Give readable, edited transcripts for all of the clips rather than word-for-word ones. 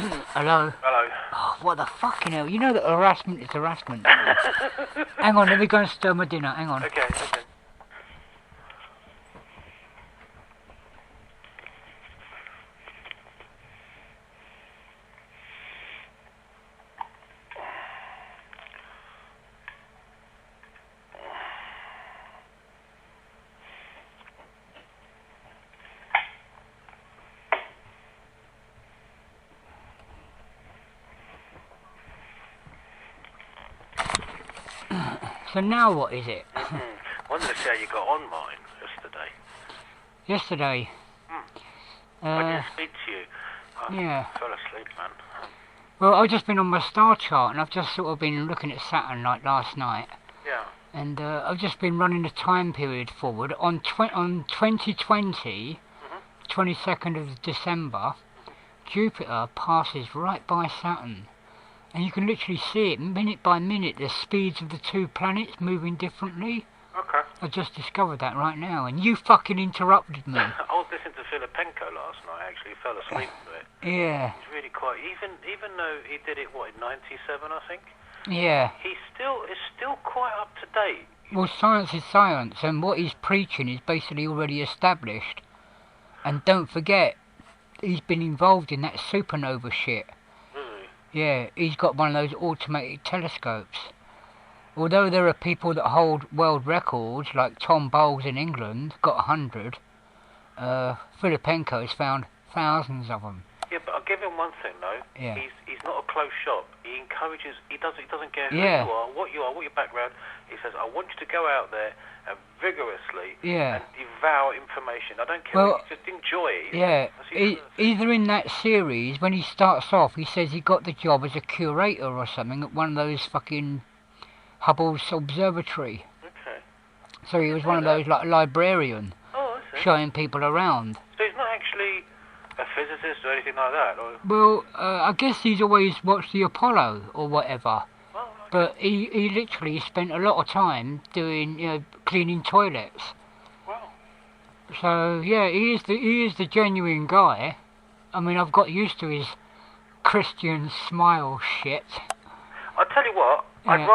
Hello? Hello. Oh, what the fucking hell? You know that harassment is harassment. Hang on, let me go and stir my dinner. Hang on. Okay. So now what is it? Wanted to see how you got on mine yesterday. Yesterday? I didn't speak to you. Yeah. I fell asleep, man. Well, I've just been on my star chart and I've just sort of been looking at Saturn like last night. Yeah. And I've just been running the time period forward. On 2020, 22nd of December, Jupiter passes right by Saturn. And you can literally see it minute by minute, the speeds of the two planets moving differently. Okay. I just discovered that right now, and you fucking interrupted me. I was listening to Filipenko last night, actually. Fell asleep to it. Yeah. He's really quite... Even though he did it, what, in 97, I think? Yeah. It's still quite up to date. Well, science is science, and what he's preaching is basically already established. And don't forget, he's been involved in that supernova shit. Yeah, he's got one of those automated telescopes. Although there are people that hold world records, like Tom Bowles in England, got 100, Filipenko's found thousands of them. Yeah, but I'll give him one thing though. Yeah. He's not a closed shop. He encourages. He doesn't care who Yeah. you are, what your background. He says, I want you to go out there and vigorously and devour information. I don't care. Well, just enjoy it. Yeah. Either in that series, when he starts off, he says he got the job as a curator or something at one of those fucking Hubble's observatory. Okay. So he was one of those like librarian, showing people around. So he's not actually a physicist or anything like that? Or? Well, I guess he's always watched the Apollo or whatever. Oh, okay. But he literally spent a lot of time doing, cleaning toilets. Wow. So yeah, he is the genuine guy. I mean, I've got used to his Christian smile shit. I'll tell you what. Yeah. I'd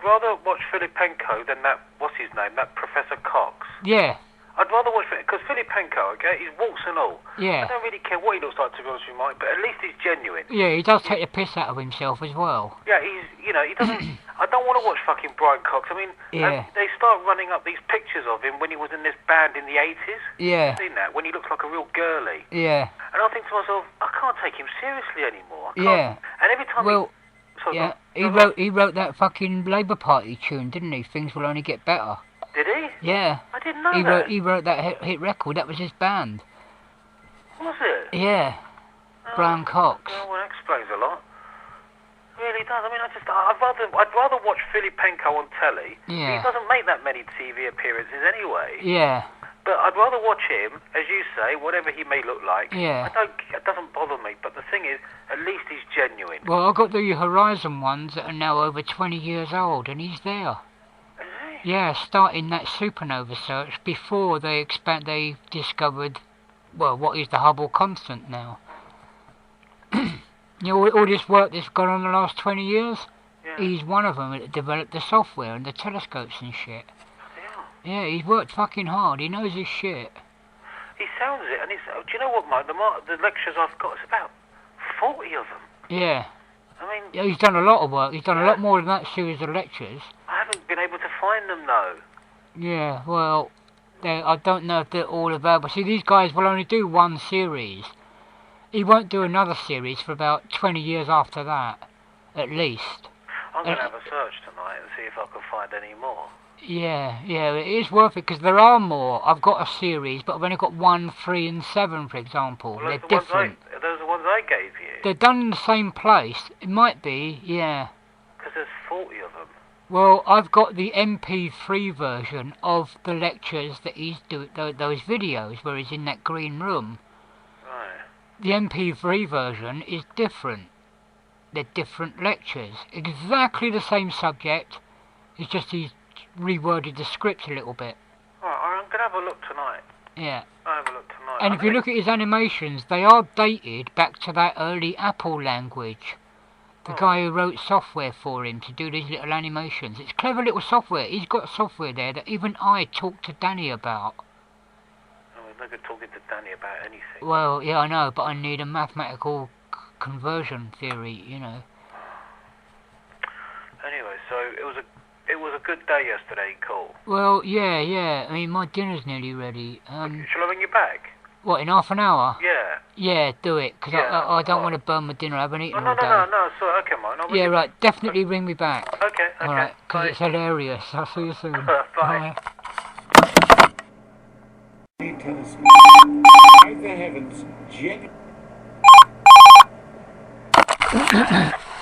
rather watch Filipenko than that. What's his name? That Professor Cox. Yeah. I'd rather watch it because Filipenko, okay, he's warts and all. Yeah. I don't really care what he looks like, to be honest with you, Mike, but at least he's genuine. Yeah, he does take the piss out of himself as well. Yeah, he doesn't. I don't want to watch fucking Brian Cox. I mean, they start running up these pictures of him when he was in this band in the 80s. Yeah. I've seen that when he looks like a real girly. Yeah. And I think to myself, I can't take him seriously anymore. Yeah. And every time he wrote that fucking Labour Party tune, didn't he? Things will only get better. Did he? Yeah. I didn't know that. He wrote that hit record. That was his band. Was it? Yeah. Brian Cox. Well, that explains a lot. It really does. I mean, I'd rather watch Filipenko on telly. Yeah. He doesn't make that many TV appearances anyway. Yeah. But I'd rather watch him, as you say, whatever he may look like. Yeah. It doesn't bother me. But the thing is, at least he's genuine. Well, I've got the Horizon ones that are now over 20 years old, and he's there. Yeah, starting that supernova search before they discovered, well, what is the Hubble constant now. All this work that's gone on the last 20 years, he's one of them that developed the software and the telescopes and shit. Yeah, he's worked fucking hard. He knows his shit. He sounds it, and do you know what, Mike? The lectures I've got, it's about 40 of them. Yeah. I mean... Yeah, he's done a lot of work. He's done a lot more than that series of lectures. I haven't been able to find them, though. Yeah, well, I don't know if they're all available. See, these guys will only do one series. He won't do another series for about 20 years after that, at least. I'm going to have a search tonight and see if I can find any more. Yeah, it is worth it, because there are more. I've got a series, but I've only got 1, 3 and 7, for example. Well, they're different. Those are the ones I gave you? They're done in the same place. It might be, yeah. Because there's 40 of them. Well, I've got the MP3 version of the lectures that he's doing, those videos where he's in that green room. Right. The MP3 version is different. They're different lectures. Exactly the same subject. It's just he's reworded the script a little bit. Alright, I'm going to have a look tonight. Yeah. I'll have a look tonight. And if you look at his animations, they are dated back to that early Apple language. The guy who wrote software for him to do these little animations. It's clever little software. He's got software there that even I talked to Danny about. Oh, I'm not good talking to Danny about anything. Well, yeah, I know, but I need a mathematical conversion theory, you know. Anyway, so it was a good day yesterday, cool. Well, yeah. I mean, my dinner's nearly ready. Okay, shall I ring you back? What, in half an hour? Yeah. Yeah, do it, because I don't want to burn my dinner. I haven't eaten all day. No, sorry, okay, mate. Yeah, right, definitely ring me back. Okay. Alright, because it's hilarious. I'll see you soon. Bye.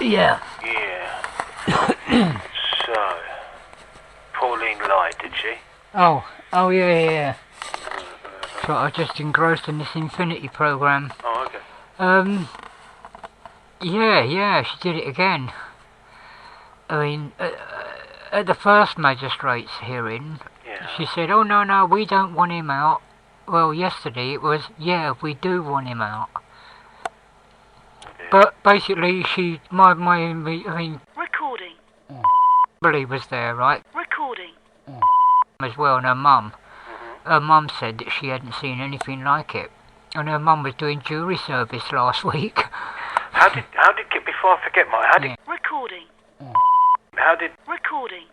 Yeah. So, Pauline lied, did she? Oh, yeah. So I was just engrossed in this Infinity program. Oh, okay. Yeah, she did it again. I mean, at the first magistrate's hearing, she said, oh, no, we don't want him out. Well, yesterday it was, yeah, we do want him out. But basically, Recording. Billy was there, right? Recording. As well, and her mum. Her mum said that she hadn't seen anything like it. And her mum was doing jury service last week. How did before I forget, Mike, how did... Recording. How did... Recording.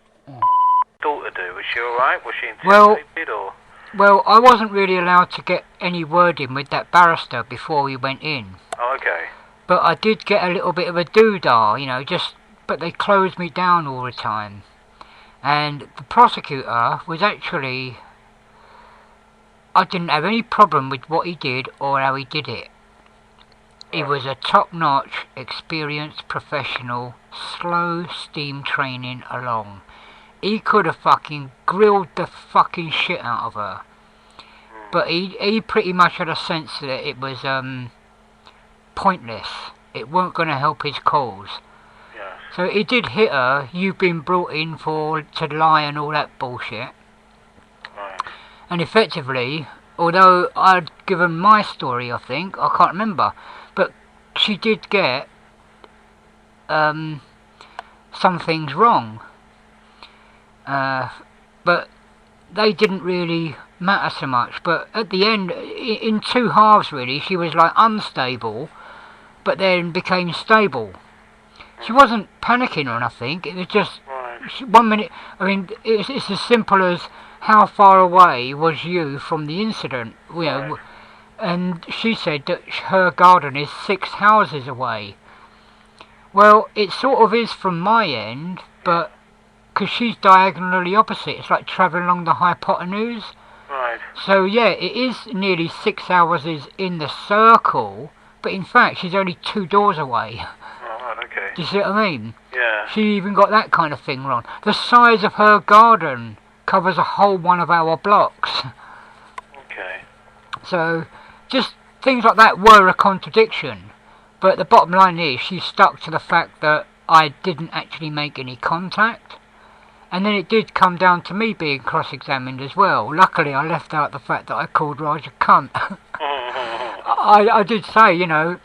Daughter do? Was she alright? Was she intimidated, or...? Well, I wasn't really allowed to get any word in with that barrister before we went in. Oh, okay. But I did get a little bit of a doodah, you know, but they closed me down all the time. And the prosecutor was actually... I didn't have any problem with what he did or how he did it. He was a top-notch, experienced professional, slow steam training along. He could have fucking grilled the fucking shit out of her. But he pretty much had a sense that it was pointless. It weren't going to help his cause. Yes. So he did hit her, you've been brought in to lie and all that bullshit. Right. And effectively, although I'd given my story, I think, I can't remember, but she did get some things wrong. But they didn't really matter so much. But at the end, in two halves really, she was like unstable, but then became stable. She wasn't panicking or nothing, it was just 1 minute. I mean, it's as simple as how far away was you from the incident, you know. And she said that her garden is 6 houses away. Well, it sort of is from my end, but because she's diagonally opposite, it's like travelling along the hypotenuse. Right. So yeah, it is nearly 6 hours in the circle, but in fact she's only 2 doors away. Oh, right, okay. Do you see what I mean? Yeah. She even got that kind of thing wrong. The size of her garden covers a whole one of our blocks. Okay. So, just things like that were a contradiction. But the bottom line is, she stuck to the fact that I didn't actually make any contact. And then it did come down to me being cross-examined as well. Luckily, I left out the fact that I called Raj a cunt. I did say, you know,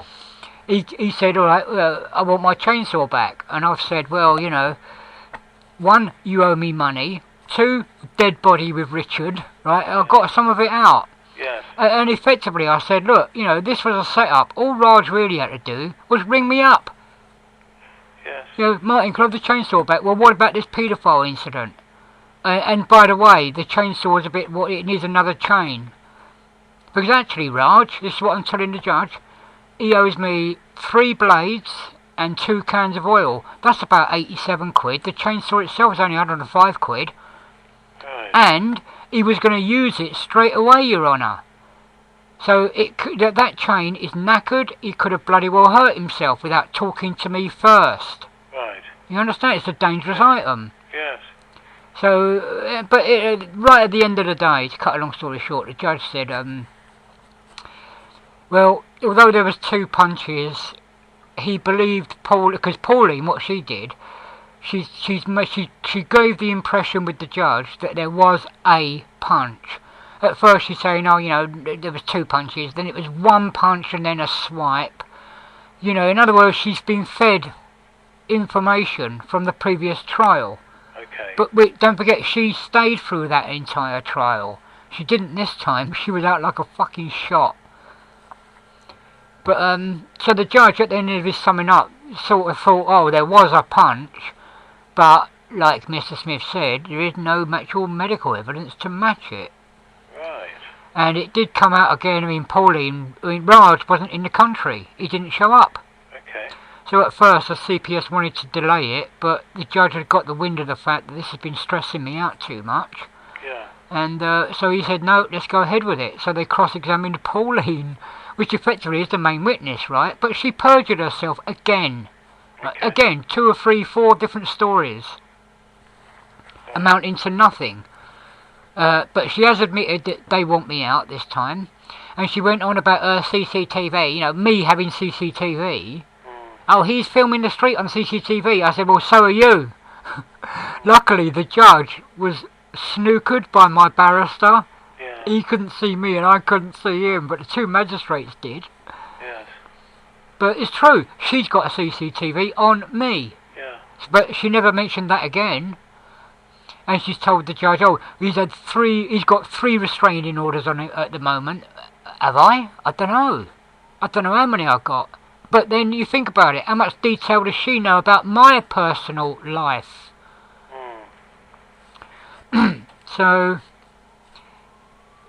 he said, all right, I want my chainsaw back. And I've said, well, you know, 1, you owe me money. 2, dead body with Richard, right? I've got some of it out. Yes. And effectively I said, look, you know, this was a setup. All Raj really had to do was ring me up. Yes. You know, Martin, can I have the chainsaw back? Well, what about this paedophile incident? And by the way, the chainsaw is a bit, it needs another chain. Because actually, Raj, this is what I'm telling the judge, he owes me 3 blades and 2 cans of oil. That's about 87 quid. The chainsaw itself is only 105 quid. Right. And he was going to use it straight away, Your Honour. So that chain is knackered. He could have bloody well hurt himself without talking to me first. Right. You understand? It's a dangerous item. Yes. So, but right at the end of the day, to cut a long story short, the judge said, well, although there was 2 punches, he believed because Pauline, what she did, she gave the impression with the judge that there was a punch. at first she's saying, oh, you know, there was 2 punches, then it was 1 punch and then a swipe. You know, in other words, she's been fed information from the previous trial. Okay. But don't forget, she stayed through that entire trial. She didn't this time. She was out like a fucking shot. But, so the judge at the end of his summing up sort of thought, oh, there was a punch, but, like Mr. Smith said, there is no actual medical evidence to match it. Right. And it did come out again, Raj wasn't in the country. He didn't show up. Okay. So at first the CPS wanted to delay it, but the judge had got the wind of the fact that this has been stressing me out too much. Yeah. And so he said, no, let's go ahead with it. So they cross-examined Pauline, which effectively is the main witness, right? But she perjured herself again. Okay. Again, 2 or 3, 4 different stories, amounting to nothing. But she has admitted that they want me out this time. And she went on about her CCTV, you know, me having CCTV. Oh, he's filming the street on CCTV. I said, well, so are you. Luckily, the judge was snookered by my barrister. Yeah. He couldn't see me and I couldn't see him, but the 2 magistrates did. Yes. But it's true, she's got a CCTV on me. Yeah. But she never mentioned that again. And she's told the judge, oh, he's got 3 restraining orders on it at the moment. Have I? I don't know. I don't know how many I've got. But then you think about it, how much detail does she know about my personal life? So,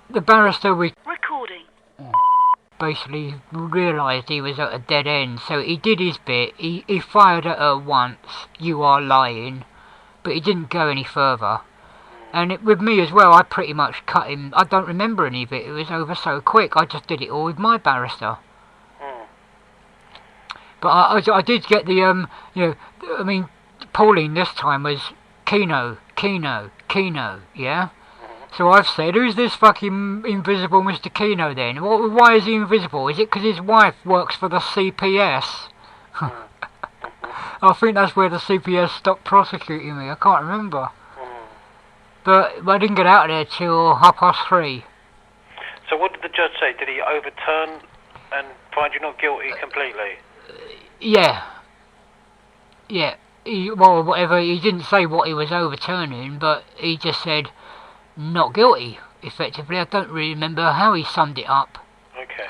the barrister recording basically realised he was at a dead end, so he did his bit. He fired at her once, you are lying, but he didn't go any further. And with me as well, I pretty much cut him. I don't remember any of it, it was over so quick. I just did it all with my barrister. But I did get the, you know, I mean, Pauline this time was Keno, yeah? So I've said, who's this fucking invisible Mr. Keno then? Why is he invisible? Is it because his wife works for the CPS? I think that's where the CPS stopped prosecuting me, I can't remember. But I didn't get out of there till 3:30. So what did the judge say? Did he overturn and find you not guilty completely? Yeah. Well, whatever, he didn't say what he was overturning, but he just said, not guilty, effectively. I don't really remember how he summed it up. Okay.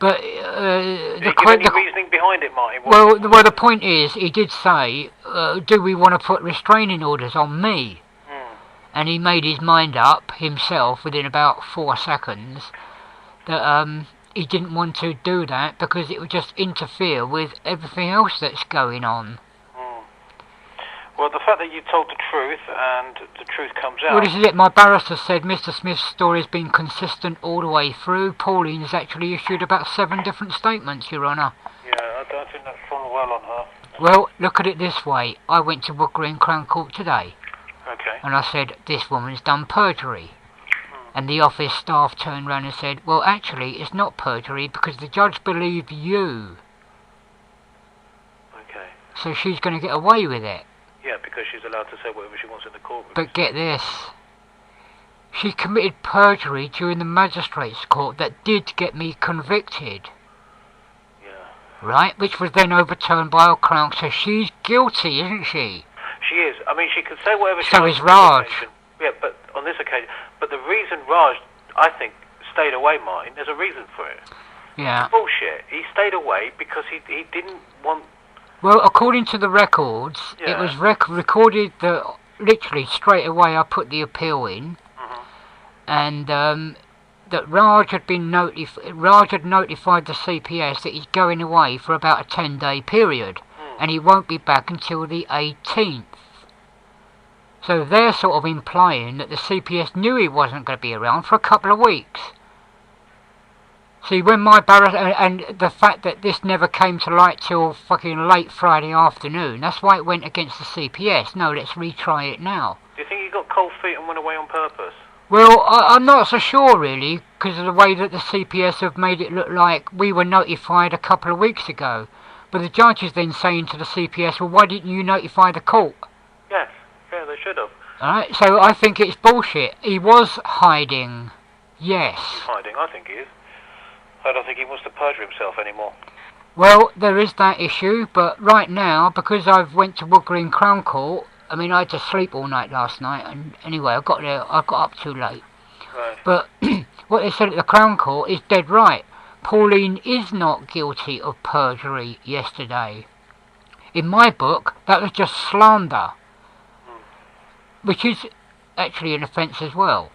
But, did he give any reasoning behind it, Martin? Well, the point is, he did say, do we want to put restraining orders on me? And he made his mind up himself within about 4 seconds that he didn't want to do that because it would just interfere with everything else that's going on. Well, the fact that you told the truth and the truth comes out... Well, this is it. My barrister said Mr. Smith's story has been consistent all the way through. Pauline has actually issued about 7 different statements, Your Honour. Yeah, I don't think that's gone well on her. Well, look at it this way. I went to Wood Green Crown Court today. Okay. And I said, this woman's done perjury. And the office staff turned round and said, well, actually, it's not perjury because the judge believed you. Okay. So she's going to get away with it. Yeah, because she's allowed to say whatever she wants in the courtroom. But get this. She committed perjury during the magistrate's court that did get me convicted. Yeah. Right? Which was then overturned by our Crown. So she's guilty, isn't she? She is. I mean, she can say whatever she wants. So is Raj. Yeah, but on this occasion... But the reason Raj, I think, stayed away, Martin, there's a reason for it. Yeah. It's bullshit. He stayed away because he didn't want... Well, according to the records, yeah. It was recorded that literally straight away I put the appeal in, and that Raj had notified the CPS that he's going away for about a 10-day period, and he won't be back until the 18th. So they're sort of implying that the CPS knew he wasn't going to be around for a couple of weeks. See, when my barrister, and the fact that this never came to light till fucking late Friday afternoon, that's why it went against the CPS. No, let's retry it now. Do you think he got cold feet and went away on purpose? Well, I'm not so sure really, because of the way that the CPS have made it look like we were notified a couple of weeks ago. But the judge is then saying to the CPS, well, why didn't you notify the court? Yeah, they should have. Alright, so I think it's bullshit. He was hiding. Yes. He's hiding. I think he is. I don't think he wants to perjure himself anymore. Well, there is that issue, but right now, because I've went to Wood Green Crown Court, I mean, I had to sleep all night last night, and anyway, I got up too late. Right. But what they said at the Crown Court is dead right. Pauline is not guilty of perjury yesterday. In my book, that was just slander, which is actually an offence as well.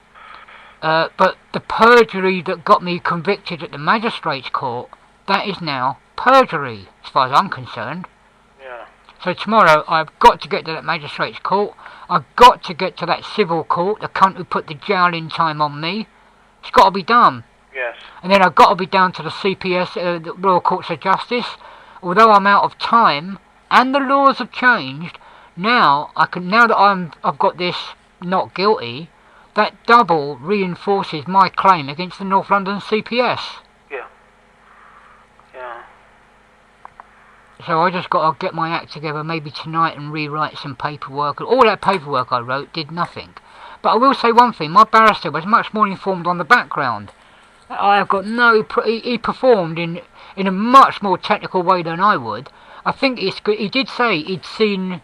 But the perjury that got me convicted at the magistrate's court, that is now perjury, as far as I'm concerned. Yeah. So tomorrow I've got to get to that magistrate's court. I've got to get to that civil court, the cunt who put the jailing time on me. It's got to be done. Yes. And then I've got to be down to the CPS, the Royal Courts of Justice. Although I'm out of time and the laws have changed, now that I've got this not guilty, that double reinforces my claim against the North London CPS. Yeah. Yeah. So I just got to get my act together maybe tonight and rewrite some paperwork. All that paperwork I wrote did nothing. But I will say one thing, my barrister was much more informed on the background. I have got he performed in a much more technical way than I would. I think he did say he'd seen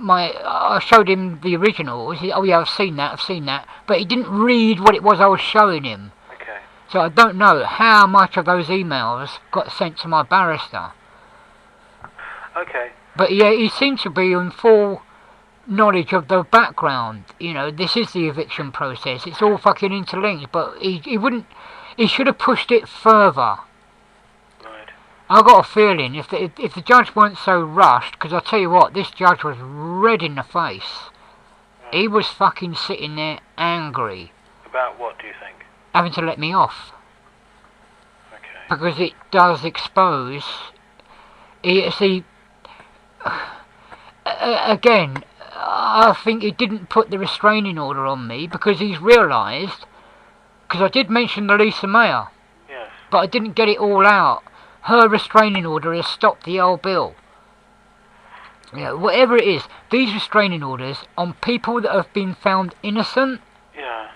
I showed him the original. He said, oh yeah, I've seen that. But he didn't read what it was I was showing him. Okay. So I don't know how much of those emails got sent to my barrister. Okay. But yeah, he seemed to be in full knowledge of the background. You know, this is the eviction process. It's all fucking interlinked. But he should have pushed it further. I got a feeling if the judge weren't so rushed, because I tell you what, this judge was red in the face. He was fucking sitting there angry. About what, do you think? Having to let me off. Okay. Because it does expose. See, again, I think he didn't put the restraining order on me because he's realised. Because I did mention the Lisa Mayer. Yes. But I didn't get it all out. Her restraining order has stopped the old bill. You know, whatever it is, these restraining orders on people that have been found innocent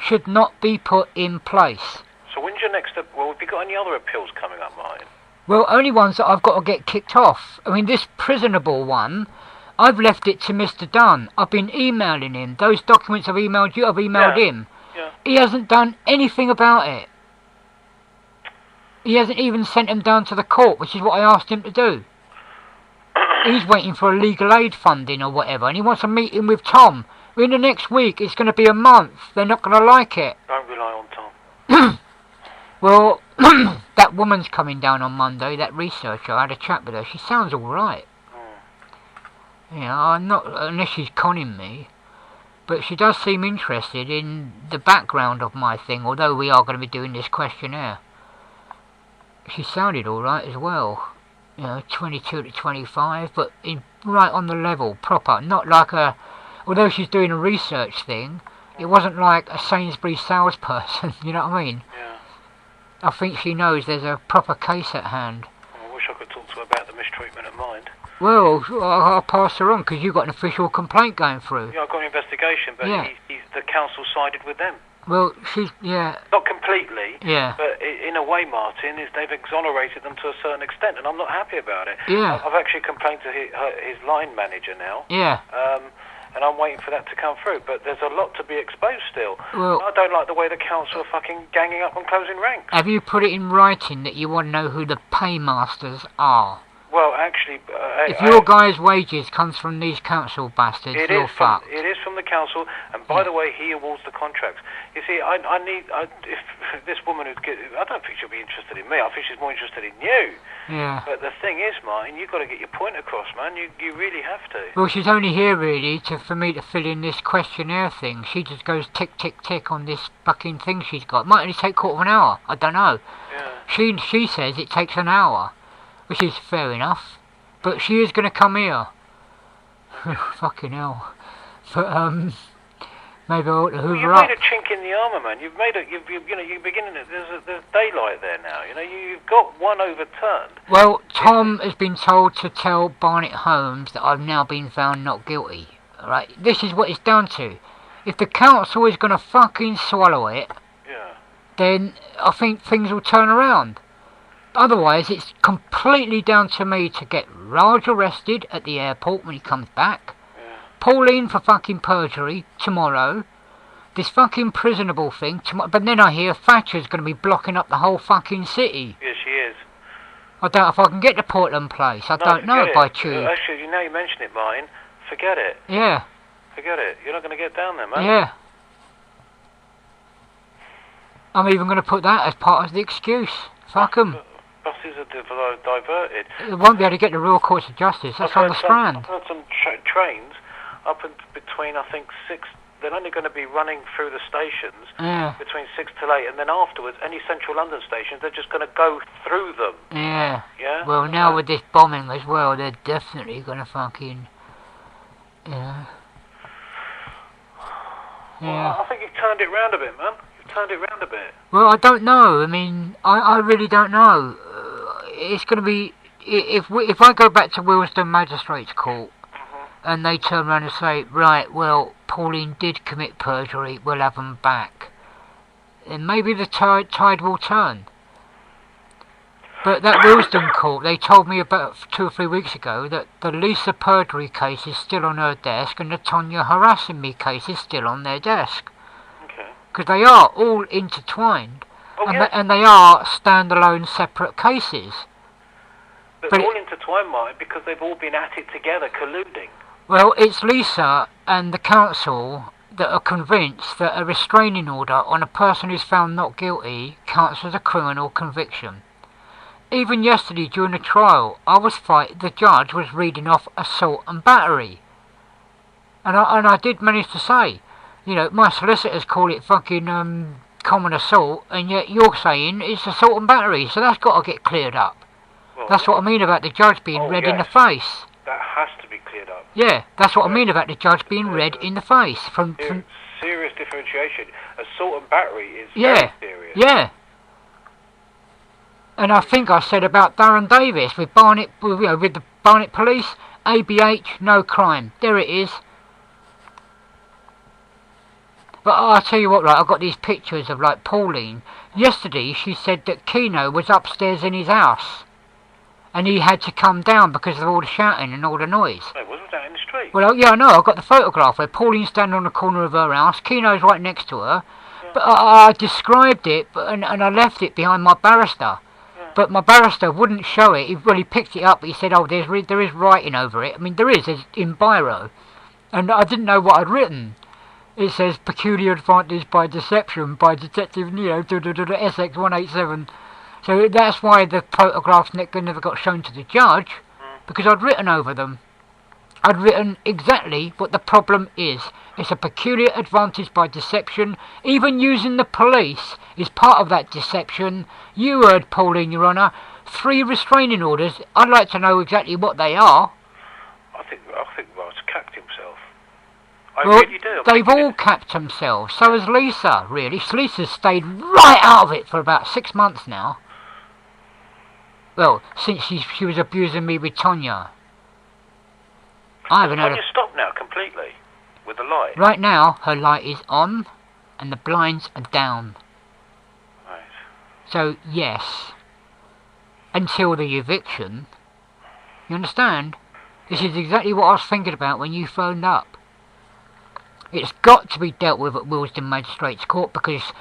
should not be put in place. So when's your next... Well, have you got any other appeals coming up, Martin? Well, only ones that I've got to get kicked off. I mean, this prisonable one, I've left it to Mr. Dunn. I've been emailing him. Those documents I've emailed you, I've emailed him. Yeah. He hasn't done anything about it. He hasn't even sent him down to the court, which is what I asked him to do. He's waiting for a legal aid funding or whatever, and he wants a meeting with Tom. In the next week, it's going to be a month. They're not going to like it. Don't rely on Tom. Well, that woman's coming down on Monday, that researcher. I had a chat with her. She sounds all right. You know, I'm not, unless she's conning me. But she does seem interested in the background of my thing, although we are going to be doing this questionnaire. She sounded alright as well. You know, 22 to 25, but right on the level, proper. Not like although she's doing a research thing, it wasn't like a Sainsbury's salesperson, you know what I mean? Yeah. I think she knows there's a proper case at hand. I wish I could talk to her about the mistreatment of mind. Well, I'll pass her on, because you've got an official complaint going through. Yeah, I've got an investigation, but the council sided with them. Well, not completely. Yeah. But in a way, Martin, they've exonerated them to a certain extent, and I'm not happy about it. Yeah. I've actually complained to his line manager now. Yeah. And I'm waiting for that to come through. But there's a lot to be exposed still. Well, I don't like the way the council are fucking ganging up and closing ranks. Have you put it in writing that you want to know who the paymasters are? Well, actually... if your guy's wages comes from these council bastards, you're fucked. It is from the council, and by the way, he awards the contracts. You see, if this woman I don't think she'll be interested in me. I think she's more interested in you. Yeah. But the thing is, Martin, you've got to get your point across, man. You really have to. Well, she's only here, really, for me to fill in this questionnaire thing. She just goes tick, tick, tick on this fucking thing she's got. It might only take a quarter of an hour. I don't know. Yeah. She says it takes an hour, which is fair enough. But she is going to come here. Fucking hell. But, maybe I ought to hoover up. You've made a chink in the armour, man. You're beginning. There's daylight there now. You know, you've got one overturned. Well, Tom has been told to tell Barnet Holmes that I've now been found not guilty. Right? This is what it's down to. If the council is going to fucking swallow it, then I think things will turn around. Otherwise, it's completely down to me to get Raj arrested at the airport when he comes back. Yeah. Pauline for fucking perjury tomorrow. This fucking prisonable thing tomorrow. But then I hear Thatcher's going to be blocking up the whole fucking city. Yeah, she is. I doubt if I can get to Portland Place. I don't know by tube. Actually, now you mention it, Martin, forget it. Yeah. Forget it. You're not going to get down there, man. Yeah. I'm even going to put that as part of the excuse. Fuck 'em. Buses are diverted. They won't be able to get the real courts of justice. That's on the Strand. I've heard some trains up in between, I think, 6... They're only going to be running through the stations between 6 till 8, and then afterwards, any central London stations, they're just going to go through them. Yeah. Yeah? Well, now with this bombing as well, they're definitely going to fucking... Yeah. Well, I think you've turned it round a bit, man. You've turned it round a bit. Well, I don't know. I mean, I really don't know. It's going to be... If I go back to Willesden Magistrates Court, and they turn around and say, right, well, Pauline did commit perjury, we'll have them back, then maybe the tide will turn. But that Willesden court, they told me about 2 or 3 weeks ago that the Lisa perjury case is still on her desk and the Tonya harassing me case is still on their desk. Okay. Because they are all intertwined, and they are standalone separate cases. But all intertwined, Mike, because they've all been at it together, colluding. Well, it's Lisa and the council that are convinced that a restraining order on a person who's found not guilty counts as a criminal conviction. Even yesterday during the trial, the judge was reading off assault and battery. And I did manage to say, you know, my solicitors call it fucking common assault, and yet you're saying it's assault and battery, so that's got to get cleared up. Well, that's what I mean about the judge being red in the face. That has to be cleared up. Yeah, that's what I mean about the judge being red in the face. From serious differentiation. Assault and battery is very serious. Yeah. And I think I said about Darren Davis with Barnet, with the Barnet Police, ABH, no crime. There it is. But I'll tell you what, right, I've got these pictures of, like, Pauline. Yesterday she said that Keno was upstairs in his house. And he had to come down because of all the shouting and all the noise. Wait, wasn't that in the street? Well, yeah, I know. I've got the photograph where Pauline's standing on the corner of her house. Keno's right next to her. Yeah. But I described it, and I left it behind my barrister. Yeah. But my barrister wouldn't show it. He picked it up. He said, oh, there is writing over it. I mean, there is in biro. And I didn't know what I'd written. It says, peculiar advantage by deception by Detective Neo, SX 187. So that's why the photographs never got shown to the judge, because I'd written over them. I'd written exactly what the problem is. It's a peculiar advantage by deception. Even using the police is part of that deception. You heard, Pauline, Your Honour, 3 restraining orders. I'd like to know exactly what they are. I think Ross capped himself. Well, really do. They've all capped themselves. So has Lisa, really. Lisa's stayed right out of it for about 6 months now. Well, since she was abusing me with Tonya. I haven't had Tonya stopped now completely with the light. Right now, her light is on and the blinds are down. Right. So, yes. Until the eviction. You understand? This is exactly what I was thinking about when you phoned up. It's got to be dealt with at Willesden Magistrates Court because,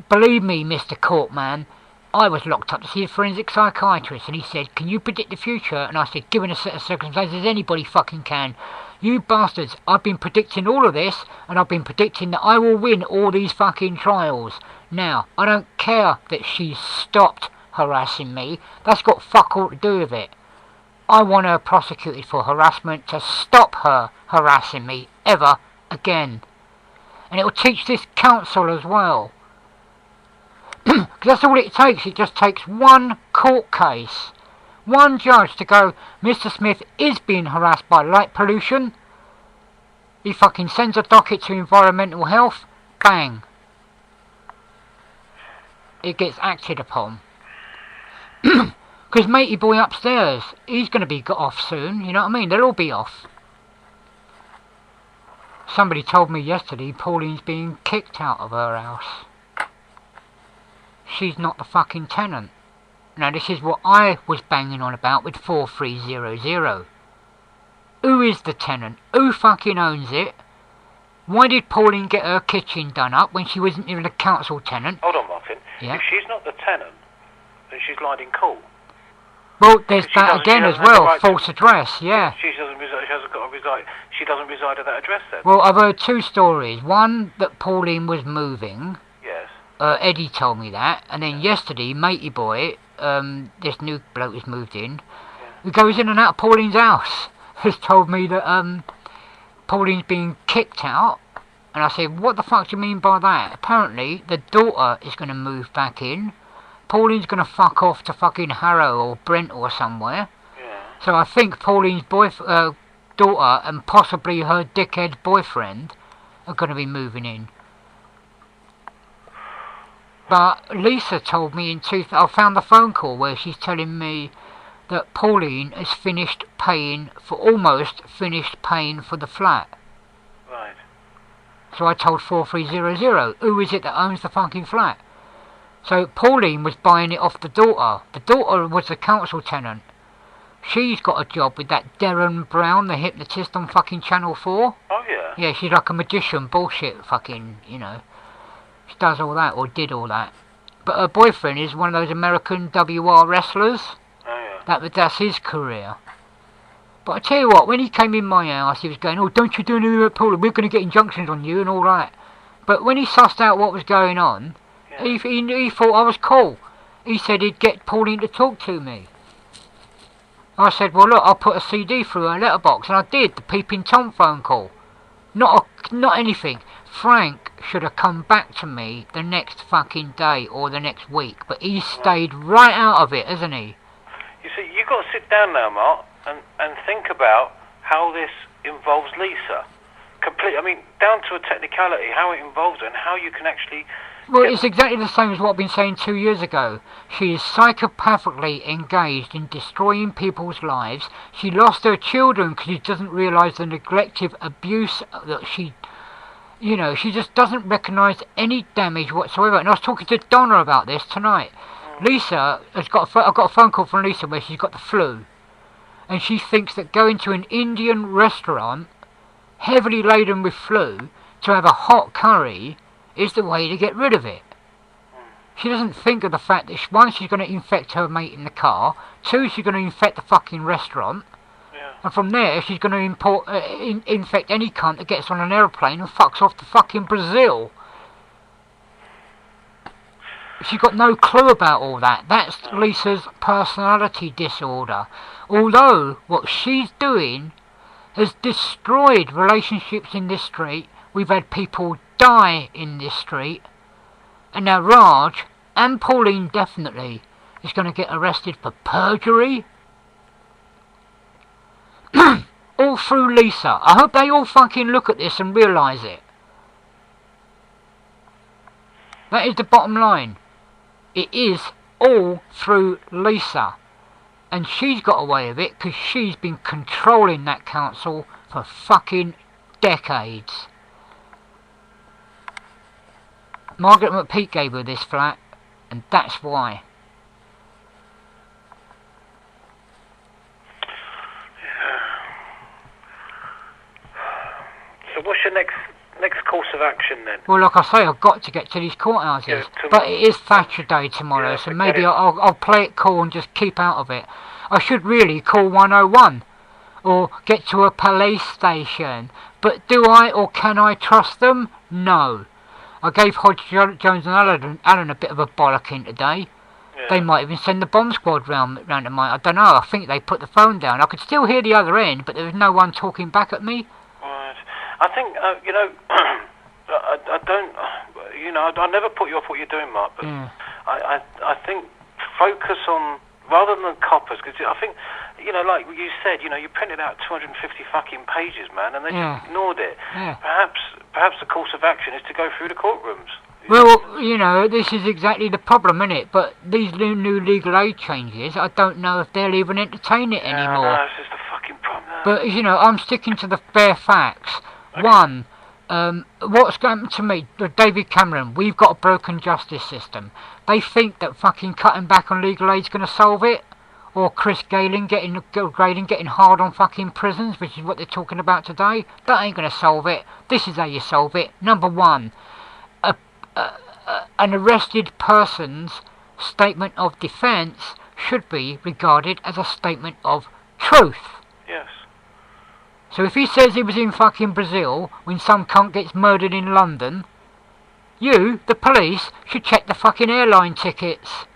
believe me, Mr. Courtman, I was locked up to see a forensic psychiatrist and he said, can you predict the future? And I said, given a set of circumstances, anybody fucking can. You bastards, I've been predicting all of this and I've been predicting that I will win all these fucking trials. Now, I don't care that she's stopped harassing me. That's got fuck all to do with it. I want her prosecuted for harassment to stop her harassing me ever again. And it will teach this council as well. Because that's all it takes. It just takes one court case, one judge to go, Mr. Smith is being harassed by light pollution. He fucking sends a docket to environmental health. Bang. It gets acted upon. Because matey boy upstairs, he's going to be got off soon. You know what I mean? They'll all be off. Somebody told me yesterday Pauline's being kicked out of her house. she's not the fucking tenant. Now this is what I was banging on about with 4300. Who is the tenant? Who fucking owns it? Why did Pauline get her kitchen done up when she wasn't even a council tenant? Hold on, Martin. Yeah. If she's not the tenant, then she's lying in court. Well, there's that again as well. False address. Yeah. She doesn't reside at that address then. Well, I've heard two stories. One that Pauline was moving. Yes. Eddie told me that, and then yesterday, matey boy, this new bloke has moved in. Who goes in and out of Pauline's house. Has told me that Pauline's being kicked out, and I said, what the fuck do you mean by that? Apparently, the daughter is going to move back in. Pauline's going to fuck off to fucking Harrow or Brent or somewhere. Yeah. So I think Pauline's daughter and possibly her dickhead boyfriend are going to be moving in. But Lisa told me I found the phone call where she's telling me that Pauline has almost finished paying for the flat. Right. So I told 4300, who is it that owns the fucking flat? So Pauline was buying it off the daughter. The daughter was the council tenant. She's got a job with that Darren Brown, the hypnotist on fucking Channel 4. Oh yeah? Yeah, she's like a magician, bullshit fucking, you know. She does all that, or did all that. But her boyfriend is one of those American WR wrestlers. That's his career. But I tell you what, when he came in my house, he was going, oh, don't you do anything with Pauline, we're going to get injunctions on you and all that. But when he sussed out what was going on, he thought I was cool. He said he'd get Pauline to talk to me. I said, well look, I'll put a CD through her letterbox, and I did, the Peeping Tom phone call. Not anything. Frank should have come back to me the next fucking day or the next week, but he stayed right out of it, hasn't he? You see, you've got to sit down now, Mark, and think about how this involves Lisa. I mean, down to a technicality, how it involves her and how you can actually... Well, it's exactly the same as what I've been saying 2 years ago. She is psychopathically engaged in destroying people's lives. She lost her children because she doesn't realise the neglective abuse that she... You know, she just doesn't recognise any damage whatsoever. And I was talking to Donna about this tonight. Lisa has got I've got a phone call from Lisa where she's got the flu, and she thinks that going to an Indian restaurant heavily laden with flu to have a hot curry is the way to get rid of it. She doesn't think of the fact that one, she's going to infect her mate in the car, two, she's going to infect the fucking restaurant, and from there she's going to infect any cunt that gets on an aeroplane and fucks off to fucking Brazil. She's got no clue about all that. That's Lisa's personality disorder. Although what she's doing has destroyed relationships in this street. We've had people die in this street. And now Raj, and Pauline definitely, is going to get arrested for perjury. All through Lisa. I hope they all fucking look at this and realise it. That is the bottom line. It is all through Lisa. And she's got away with it because she's been controlling that council for fucking decades. Margaret McPeak gave her this flat, and that's why. So what's your next course of action then? Well, like I say, I've got to get to these courthouses. Yeah, but it is Thatcher Day tomorrow, so maybe I'll play it cool and just keep out of it. I should really call 101 or get to a police station. But do I or can I trust them? No. I gave Hodge, Jones and Allen a bit of a bollocking today. Yeah. They might even send the bomb squad round to mine. I don't know. I think they put the phone down. I could still hear the other end, but there was no one talking back at me. Right. I think, you know, I don't, you know, I never put you off what you're doing, Mark, but I think focus on, rather than coppers, because I think, you know, like you said, you know, you printed out 250 fucking pages, man, and they just ignored it. Yeah. Perhaps the course of action is to go through the courtrooms. Well, you know, this is exactly the problem, isn't it? But these new legal aid changes, I don't know if they'll even entertain it anymore. No, this is the fucking problem. But, you know, I'm sticking to the bare facts. Okay. One, What's happened to me, David Cameron, we've got a broken justice system. They think that fucking cutting back on legal aid's going to solve it. Or Chris Galen getting hard on fucking prisons, which is what they're talking about today. That ain't going to solve it. This is how you solve it. Number one, an arrested person's statement of defence should be regarded as a statement of truth. Yes. So if he says he was in fucking Brazil when some cunt gets murdered in London, you, the police, should check the fucking airline tickets.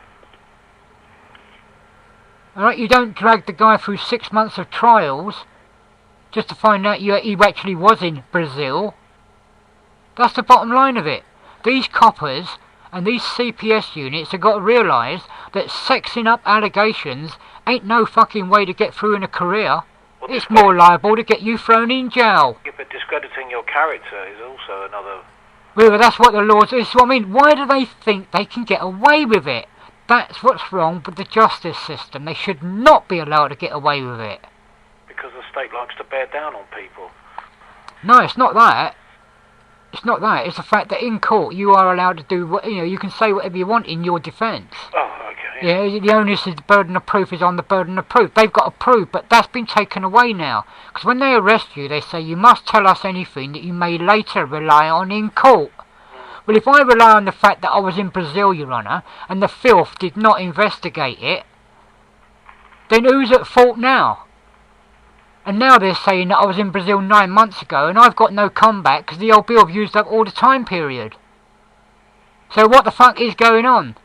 Alright, you don't drag the guy through 6 months of trials just to find out he actually was in Brazil. That's the bottom line of it. These coppers and these CPS units have got to realise that sexing up allegations ain't no fucking way to get through in a career. Well, it's more liable to get you thrown in jail. Yeah, but discrediting your character is also another... Well, that's what the laws... This is what I mean. Why do they think they can get away with it? That's what's wrong with the justice system. They should not be allowed to get away with it. Because the state likes to bear down on people. No, it's not that. It's not that. It's the fact that in court you are allowed to do what... you can say whatever you want in your defence. Oh, okay. Yeah, the onus is the burden of proof is on the burden of proof. They've got to prove, but that's been taken away now. Because when they arrest you, they say you must tell us anything that you may later rely on in court. Well, if I rely on the fact that I was in Brazil, Your Honour, and the filth did not investigate it, then who's at fault now? And now they're saying that I was in Brazil 9 months ago, and I've got no comeback because the old bill have used up all the time period. So what the fuck is going on?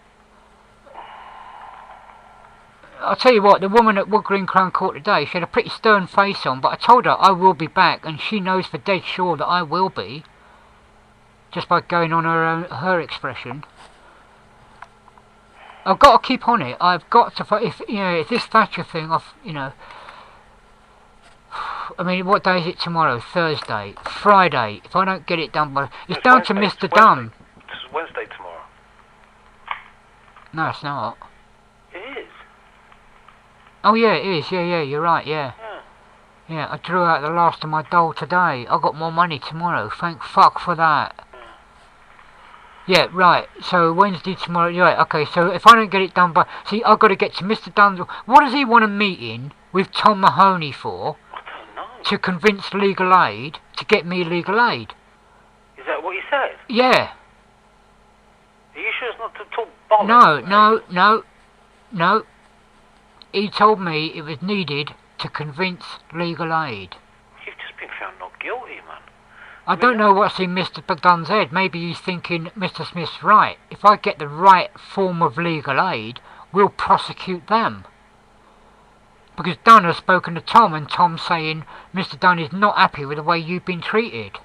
I'll tell you what, the woman at Wood Green Crown Court today, she had a pretty stern face on, but I told her I will be back, and she knows for dead sure that I will be. Just by going on her expression. I've got to keep on it. I've got to, if this Thatcher thing, I mean, what day is it tomorrow? Thursday, Friday. If I don't get it done by, it's down to Mr. Dunn. It's Wednesday tomorrow. No, it's not. It is. Oh yeah, it is. Yeah, you're right. Yeah. Yeah, I drew out the last of my dole today. I got more money tomorrow. Thank fuck for that. Yeah, right. So Wednesday tomorrow. Right. Okay. So if I don't get it done by, see, I've got to get to Mr. Dunn's. What does he want a meeting with Tom Mahoney for? I don't know. To convince legal aid to get me legal aid. Is that what he said? Yeah. Are you sure it's not to talk bollocks? No. He told me it was needed to convince legal aid. You've just been found not guilty, man. I don't know what's in Mr. Dunn's head. Maybe he's thinking Mr. Smith's right. If I get the right form of legal aid, we'll prosecute them. Because Dunn has spoken to Tom, and Tom's saying Mr. Dunn is not happy with the way you've been treated.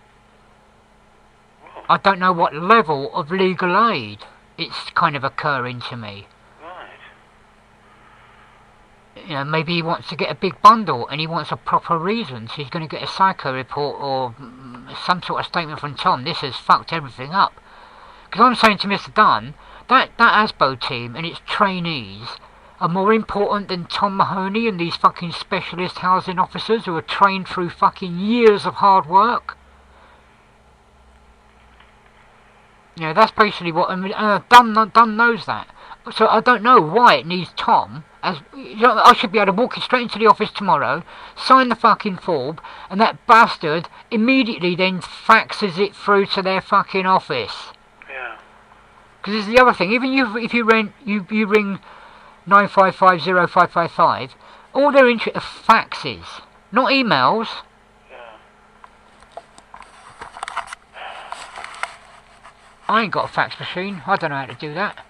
I don't know what level of legal aid it's kind of occurring to me. Maybe he wants to get a big bundle and he wants a proper reason, so he's going to get a psycho report or some sort of statement from Tom. This has fucked everything up. Because I'm saying to Mr. Dunn, that ASBO team and its trainees are more important than Tom Mahoney and these fucking specialist housing officers who are trained through fucking years of hard work. That's basically what... I mean, Dunn knows that. So I don't know why it needs Tom. I should be able to walk straight into the office tomorrow, sign the fucking form, and that bastard immediately then faxes it through to their fucking office. Yeah. Because this is the other thing. Even if you ring 9550555, all they're interested are faxes, not emails. I ain't got a fax machine. I don't know how to do that.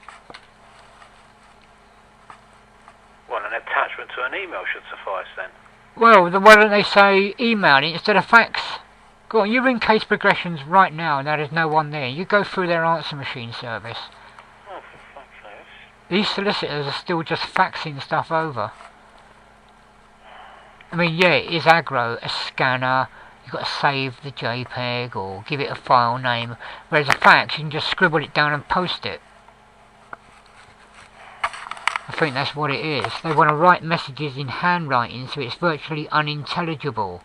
Well, an attachment to an email should suffice then. Well, why don't they say email instead of fax? Go on, you ring Case Progressions right now and there is no one there. You go through their answer machine service. Oh, for fuck's sake. These solicitors are still just faxing stuff over. I mean, yeah, it is aggro, a scanner. You've got to save the JPEG or give it a file name. Whereas a fax, you can just scribble it down and post it. I think that's what it is. They want to write messages in handwriting so it's virtually unintelligible.